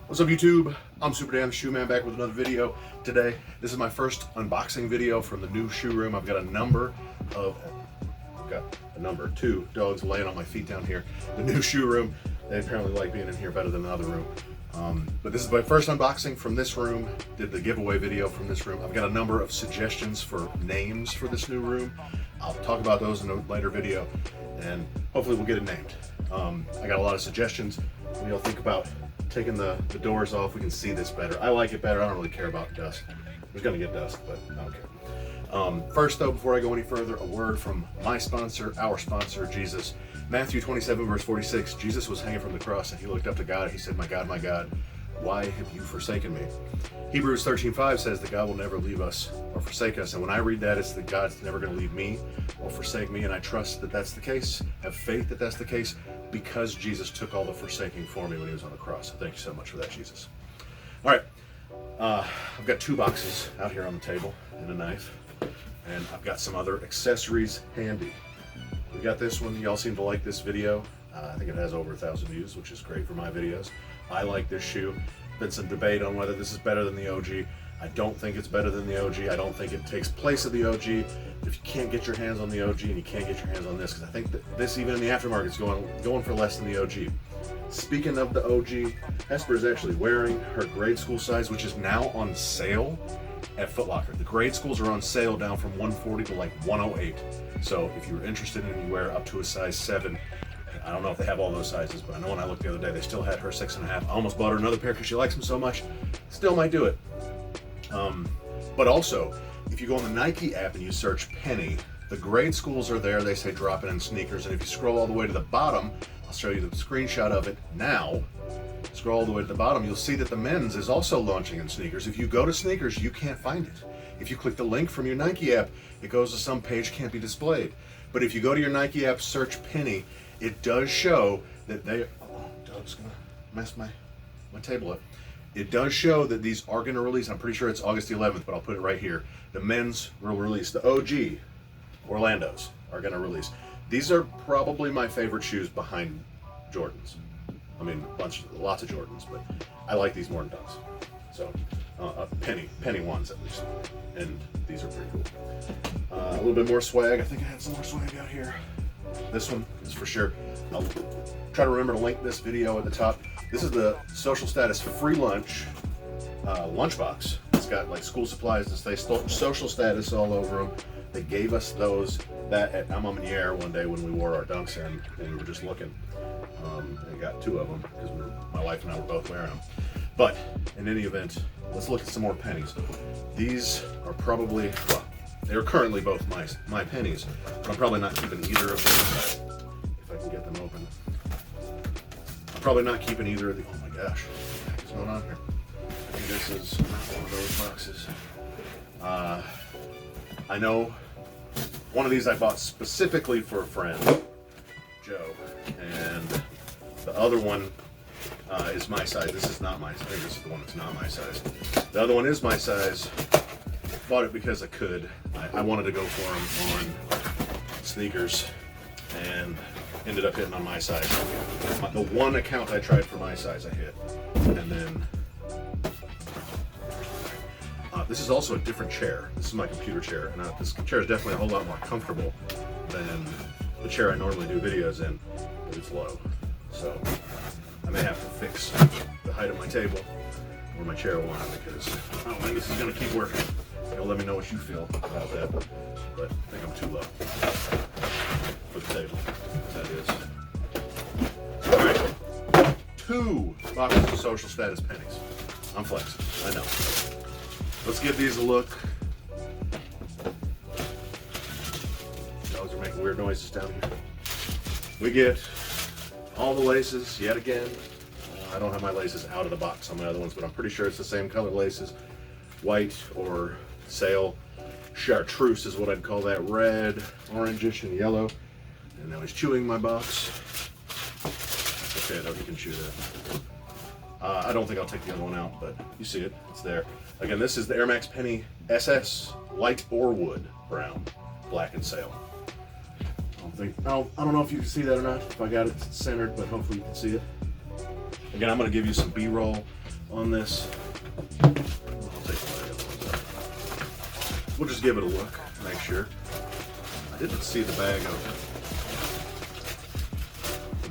What's up YouTube? I'm Super Dan the Shoe Man back with another video today. This is my first unboxing video from the new shoe room. I've got two dogs laying on my feet down here. The new shoe room. They apparently like being in here better than the other room. But this is my first unboxing from this room. Did the giveaway video from this room. I've got a number of suggestions for names for this new room. I'll talk about those in a later video and hopefully we'll get it named. I got a lot of suggestions. What do y'all think about taking the doors off? We can see this better. I like it better. I don't really care about dust. There's gonna get dust, but I don't care. First though, before I go any further, a word from my sponsor, our sponsor, Jesus. Matthew 27 verse 46, Jesus was hanging from the cross and he looked up to God. He said, my God, why have you forsaken me? Hebrews 13:5 says that God will never leave us or forsake us. And when I read that, it's that God's never going to leave me or forsake me. And I trust that that's the case, have faith that that's the case, because Jesus took all the forsaking for me when he was on the cross. So thank you so much for that, Jesus. All right, I've got two boxes out here on the table and a knife. And I've got some other accessories handy. We got this one. Y'all seem to like this video. I think it has over 1,000 views, which is great for my videos. I like this shoe. Been some debate on whether this is better than the OG. I don't think it's better than the OG. I don't think it takes place of the OG. If you can't get your hands on the OG and you can't get your hands on this, because I think that this, even in the aftermarket, is going for less than the OG. Speaking of the OG, Hesper is actually wearing her grade school size, which is now on sale at Foot Locker. The grade schools are on sale down from 140 to like 108. So if you're interested and you wear up to a size 7, I don't know if they have all those sizes, but I know when I looked the other day, they still had her 6.5. I almost bought her another pair because she likes them so much. Still might do it. But also, if you go on the Nike app and you search Penny, the grade schools are there. They say drop it in sneakers. And if you scroll all the way to the bottom, I'll show you the screenshot of it now. Scroll all the way to the bottom, you'll see that the men's is also launching in sneakers. If you go to sneakers, you can't find it. If you click the link from your Nike app, it goes to some page can't be displayed. But if you go to your Nike app, search Penny, it does show that they, Doug's gonna mess my table up. It does show that these are gonna release. I'm pretty sure it's August the 11th, but I'll put it right here. The men's will release. The OG Orlando's are gonna release. These are probably my favorite shoes behind Jordans. I mean, lots of Jordans, but I like these more than Dunks. So, penny ones at least. And these are pretty cool. A little bit more swag. I think I had some more swag out here. This one is for sure. I'll try to remember to link this video at the top. This is the Social Status free lunch lunchbox. It's got like school supplies that say Social Status all over them. They gave us that at Amamaniere one day when we wore our Dunks in, and we were just looking. I got 2 of them because my wife and I were both wearing them. But in any event, let's look at some more pennies. These are probably, well, they're currently both my pennies, but I'm probably not keeping either of them. If I can get them open. I'm probably not keeping either of the, oh my gosh, what the heck is going on here? I think this is one of those boxes. I know one of these I bought specifically for a friend, Joe, and the other one is my size. This is not my size. I think this is the one that's not my size. The other one is my size. Bought it because I could. I wanted to go for them on sneakers and ended up hitting on my size. The one account I tried for my size I hit. And then this is also a different chair. This is my computer chair. And this chair is definitely a whole lot more comfortable than the chair I normally do videos in, but it's low. So I may have to fix the height of my table or my chair one because I don't think this is going to keep working. You'll let me know what you feel about that, but I think I'm too low for the table. That is. All right, 2 boxes of Social Status pennies. I'm flexing, I know. Let's give these a look. Dogs are making weird noises down here. We get all the laces yet again. I don't have my laces out of the box on my other ones, but I'm pretty sure it's the same color laces. White or sail. Chartreuse is what I'd call that. Red, orangish, and yellow. And now he's chewing my box. Okay, though, he can chew that. I don't think I'll take the other one out, but you see it. It's there. Again, this is the Air Max Penny SS Light Orewood Brown, black and sail. I don't know if you can see that or not, if I got it centered, but hopefully you can see it. Again, I'm going to give you some B-roll on this. I'll take the other ones out. We'll just give it a look, make sure. I didn't see the bag of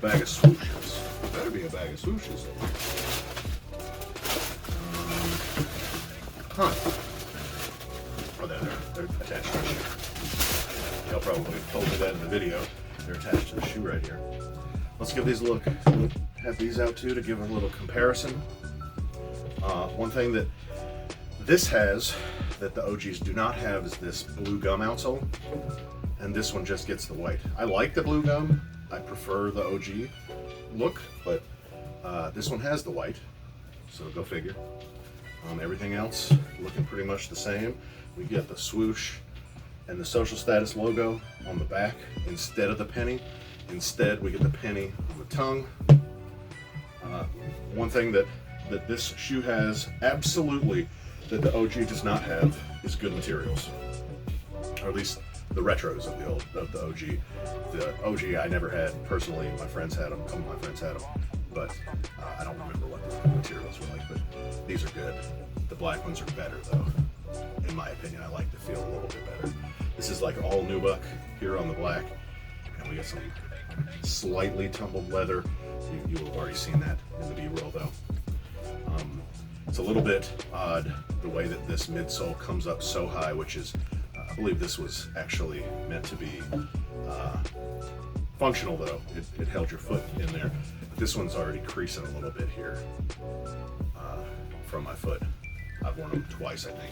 swooshes. There better be a bag of swooshes. Oh, they're attached to the shoe. Y'all probably told me that in the video. They're attached to the shoe right here. Let's give these a look. We'll have these out too to give a little comparison. One thing that this has that the OGs do not have is this blue gum outsole, and this one just gets the white. I like the blue gum. I prefer the OG look, but this one has the white, so go figure. Everything else looking pretty much the same. We get the swoosh and the social status logo on the back instead of the penny. Instead, we get the penny on the tongue. One thing that this shoe has absolutely that the OG does not have is good materials, or at least the retros of the OG. The OG I never had personally. My friends had them. A couple of my friends had them, but I don't remember what the materials were like. But these are good. The black ones are better though, in my opinion. I like the feel a little bit better. This is like all nubuck here on the black, and we got some slightly tumbled leather. You have already seen that in the B-roll though. It's a little bit odd the way that this midsole comes up so high, which is, I believe this was actually meant to be functional though. It held your foot in there. But this one's already creasing a little bit here from my foot. I've worn them twice, I think.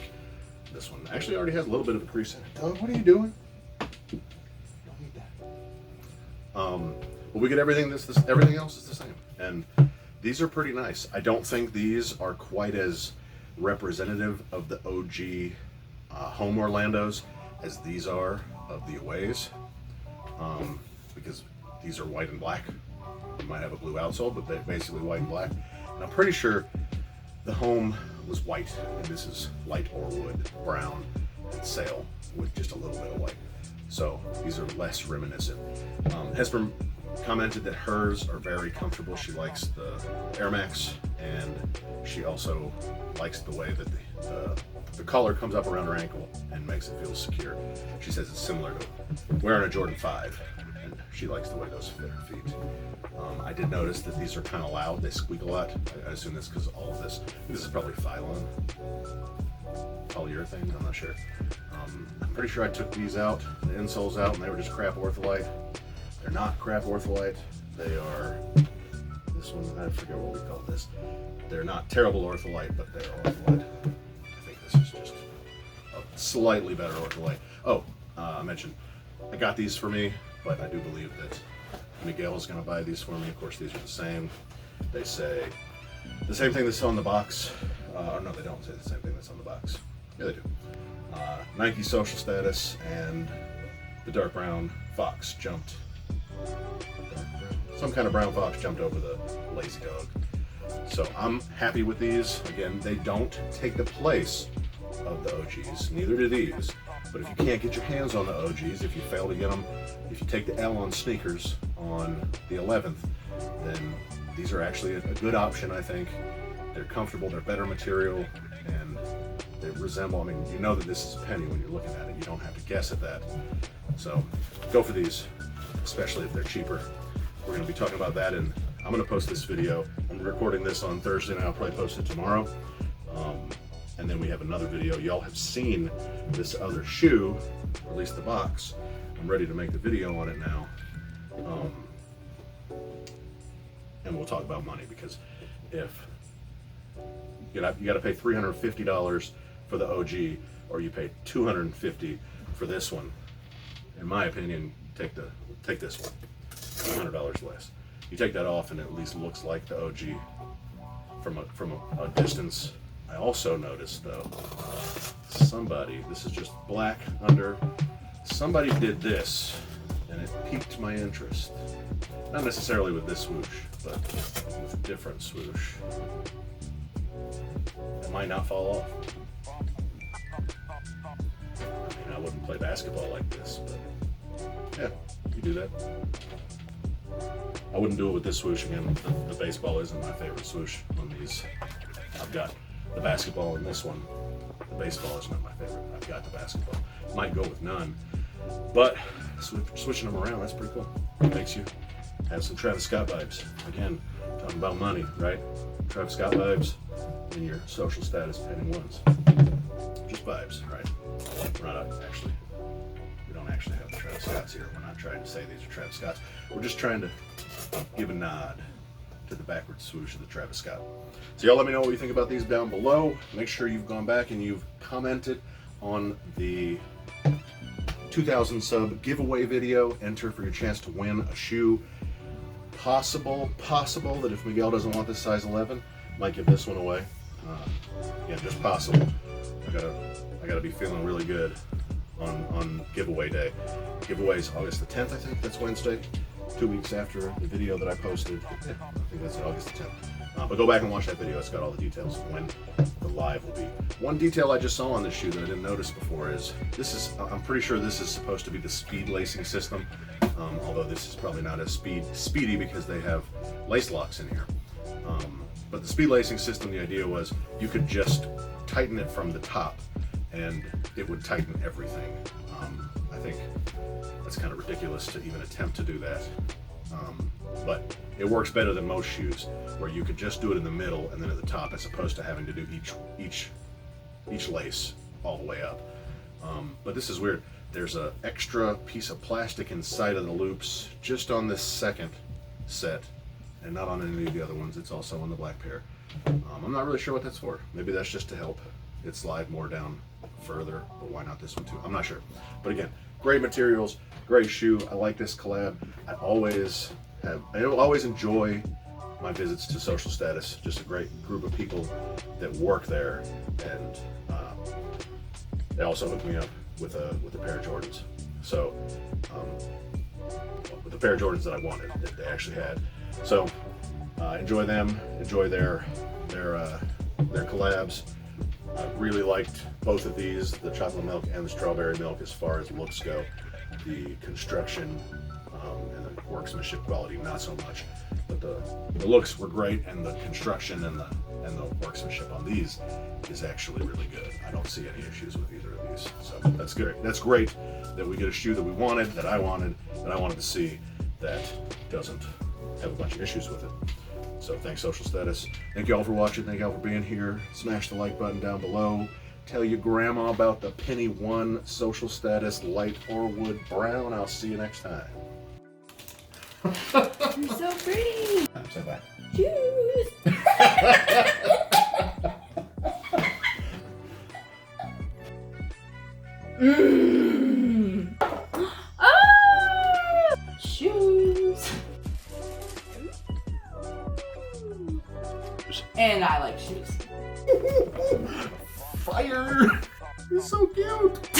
This one actually already has a little bit of a crease in it. Doug, what are you doing? You don't need that. But we get everything. Everything else is the same, and these are pretty nice. I don't think these are quite as representative of the OG home Orlandos as these are of the Aways, because these are white and black. They might have a blue outsole, but they're basically white and black. And I'm pretty sure the home was white, and this is light Orewood brown and sail with just a little bit of white. So these are less reminiscent. Hesper commented that hers are very comfortable. She likes the Air Max, and she also likes the way that the collar comes up around her ankle and makes it feel secure. She says it's similar to wearing a Jordan 5, and she likes the way those fit her feet. I did notice that these are kind of loud. They squeak a lot. I assume that's because of all of this. This is probably Phylon, polyurethane, I'm not sure. I'm pretty sure I took these out, the insoles out, and they were just crap Ortholite. They're not crap Ortholite. They are, this one, I forget what we call this. They're not terrible Ortholite, but they're Ortholite. I think this is just a slightly better Ortholite. Oh, I mentioned, I got these for me, but I do believe that Miguel is going to buy these for me. Of course, these are the same. They say the same thing that's on the box. No, they don't say the same thing that's on the box. Yeah, they do. Nike social status and the dark brown fox jumped. Some kind of brown fox jumped over the lazy dog. So I'm happy with these. Again, they don't take the place of the OGs. Neither do these. But if you can't get your hands on the OGs, if you fail to get them, if you take the L on sneakers on the 11th, then these are actually a good option, I think. They're comfortable, they're better material, and they resemble, I mean, you know that this is a penny when you're looking at it. You don't have to guess at that. So go for these, especially if they're cheaper. We're going to be talking about that, and I'm going to post this video. I'm recording this on Thursday, and I'll probably post it tomorrow. And then we have another video. Y'all have seen this other shoe, or at least the box. I'm ready to make the video on it now. And we'll talk about money, because if you got to pay $350 for the OG, or you pay $250 for this one, in my opinion, take this one, $100 less. You take that off, and it at least looks like the OG from a distance. I also noticed though, this is just black under, somebody did this, and it piqued my interest. Not necessarily with this swoosh, but with a different swoosh. It might not fall off. I mean, I wouldn't play basketball like this, but yeah, you do that. I wouldn't do it with this swoosh again. The baseball isn't my favorite swoosh on these I've got the basketball in this one. The baseball is not my favorite. I've got the basketball. Might go with none, but switching them around, that's pretty cool. It makes you have some Travis Scott vibes. Again, talking about money, right? Travis Scott vibes in your social status penny ones. Just vibes, right? We're not actually, we don't actually have the Travis Scotts here. We're not trying to say these are Travis Scotts. We're just trying to give a nod to the backward swoosh of the Travis Scott. So y'all let me know what you think about these down below. Make sure you've gone back and you've commented on the 2,000 sub giveaway video. Enter for your chance to win a shoe. Possible that if Miguel doesn't want this size 11, might give this one away. Yeah, just possible. I gotta be feeling really good on giveaway day. Giveaway's August the 10th, I think. That's Wednesday. 2 weeks after the video that I posted. Yeah, I think that's August the 10th. But go back and watch that video. It's got all the details of when the live will be. One detail I just saw on this shoe that I didn't notice before is I'm pretty sure this is supposed to be the speed lacing system. Although this is probably not as speedy because they have lace locks in here. But the speed lacing system, the idea was you could just tighten it from the top and it would tighten everything. I think that's kind of ridiculous to even attempt to do that. But it works better than most shoes where you could just do it in the middle and then at the top as opposed to having to do each lace all the way up. But this is weird. There's an extra piece of plastic inside of the loops just on this second set and not on any of the other ones. It's also on the black pair. I'm not really sure what that's for. Maybe that's just to help it slide more down further, but why not this one too? I'm not sure. But again, great materials, great shoe. I like this collab. I always enjoy my visits to Social Status. Just a great group of people that work there, and they also hooked me up with a pair of Jordans. So with the pair of Jordans that I wanted, that they actually had. So enjoy them, enjoy their collabs. I really liked both of these, the chocolate milk and the strawberry milk, as far as looks go. The construction and the workmanship quality, not so much. But the looks were great, and the construction and the workmanship on these is actually really good. I don't see any issues with either of these. So that's good. That's great that we get a shoe that we wanted, that I wanted to see, that doesn't have a bunch of issues with it. So thanks, Social Status. Thank you all for watching. Thank you all for being here. Smash the like button down below. Tell your grandma about the Penny 1 Social Status Light Orewood Brown. I'll see you next time. You're so pretty. Say bye. Cheers. Ah! Shoes. And I like shoes. Fire! It's so cute.